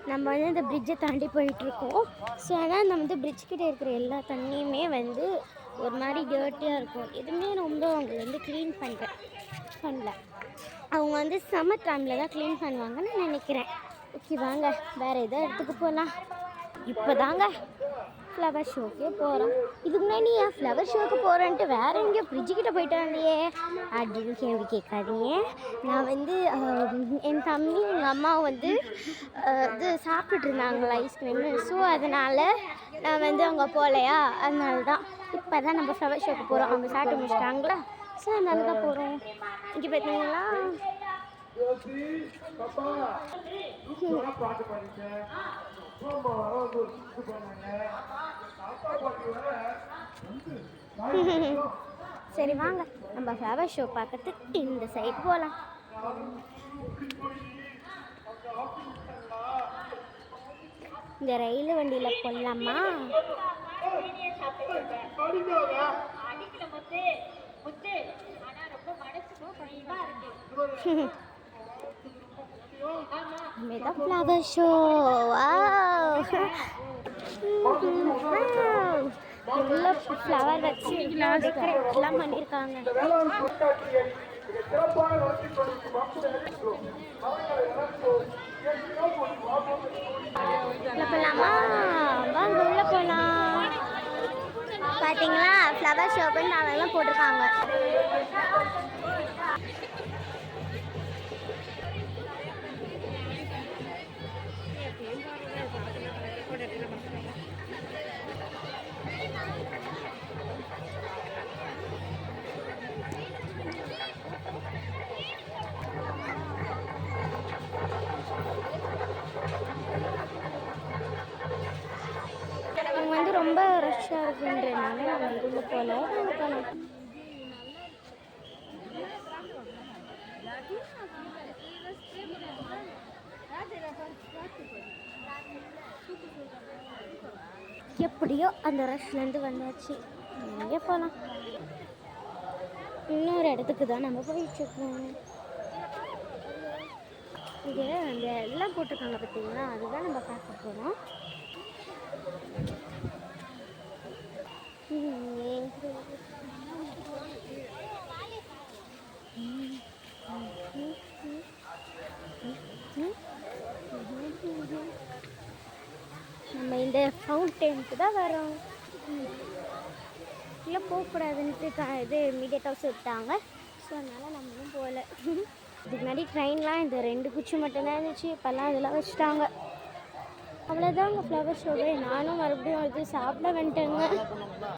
நம்ம வந்து இந்த பிரிட்ஜை தாண்டி போயிட்டுருக்கோம். ஸோ ஆனால் நம்ம வந்து பிரிட்ஜ் கிட்டே இருக்கிற எல்லா தண்ணியுமே வந்து ஒரு மாதிரி டர்ட்டியாக இருக்கும். எதுவுமே ரொம்ப அவங்க வந்து க்ளீன் பண்ணல. அவங்க வந்து சம்மர் டைமில் தான் க்ளீன் பண்ணுவாங்கன்னு நினைக்கிறேன். ஓகே வாங்க வேறு எதோ இடத்துக்கு போகலாம். இப்போ தாங்க ஃப்ளவர் ஷோக்கே போகிறோம். இதுக்கு முன்னாடி நீ ஏன் ஃப்ளவர் ஷோக்கு போகிறேன்ட்டு வேறு எங்கேயோ ஃப்ரிட்ஜுக்கிட்ட போயிட்டு வந்தியே அப்படின்னு கேள்வி கேட்காதீங்க. நான் வந்து என் தம்பி எங்கள் அம்மாவும் வந்து இது சாப்பிட்டுட்டு இருந்தாங்களா ஐஸ்கிரீமு. ஸோ அதனால் நான் வந்து அங்கே போகலையா, அதனால தான் இப்போ தான் நம்ம ஃப்ளவர் ஷோக்கு போகிறோம். அவங்க சாப்பிட்டு முடிச்சிட்டாங்களா, ஸோ அதனால தான் போகிறோம். இங்கே பார்த்தீங்களா சரி வாங்க நம்ம ஃப்ளவர் ஷோ பார்க்கறதுக்கு இந்த சைடு போகலாம். இந்த ரயில் வண்டியில் போகலாமா? மெகா ஃப்ளவர் ஷோ எவ்வளோ ஃப்ளவர் வச்சு டெக்கரேட்லாம் பண்ணியிருக்காங்க. போகலாமா? வாங்க உள்ள போகலாம். பார்த்தீங்களா ஃப்ளவர் ஷோப்புன்னு நாளெல்லாம் போட்டிருக்காங்க. இவங்க வந்து ரொம்ப ரஷ்ஷாக இருக்குன்றதுனால நம்ம இதுல போல போகலாம். எப்படியோ அந்த ரஷ்லேருந்து வந்தாச்சு. எங்கே போகலாம்? இன்னொரு இடத்துக்கு தான் நம்ம போயிட்டுருக்கோம். இது அந்த எல்லாம் போட்டிருக்காங்க பார்த்தீங்களா, அதுதான் நம்ம பார்க்க போகிறோம். நம்ம இந்த ஃபவுண்டனுக்கு தான் வரோம். இல்லை போகக்கூடாதுன்ட்டு இது இமீடியட்டாக விட்டாங்க. ஸோ அதனால் நம்மளும் போகல. இதுக்கு முன்னாடி ட்ரெயின்லாம் இந்த 2 குச்சி மட்டும்தான் இருந்துச்சு. இப்போல்லாம் அதெல்லாம் வச்சுட்டாங்க. அவ்வளோதாங்க ஃப்ளவர் ஷோவே. நானும் மறுபடியும் வந்து சாப்பிட வந்துட்டேங்க.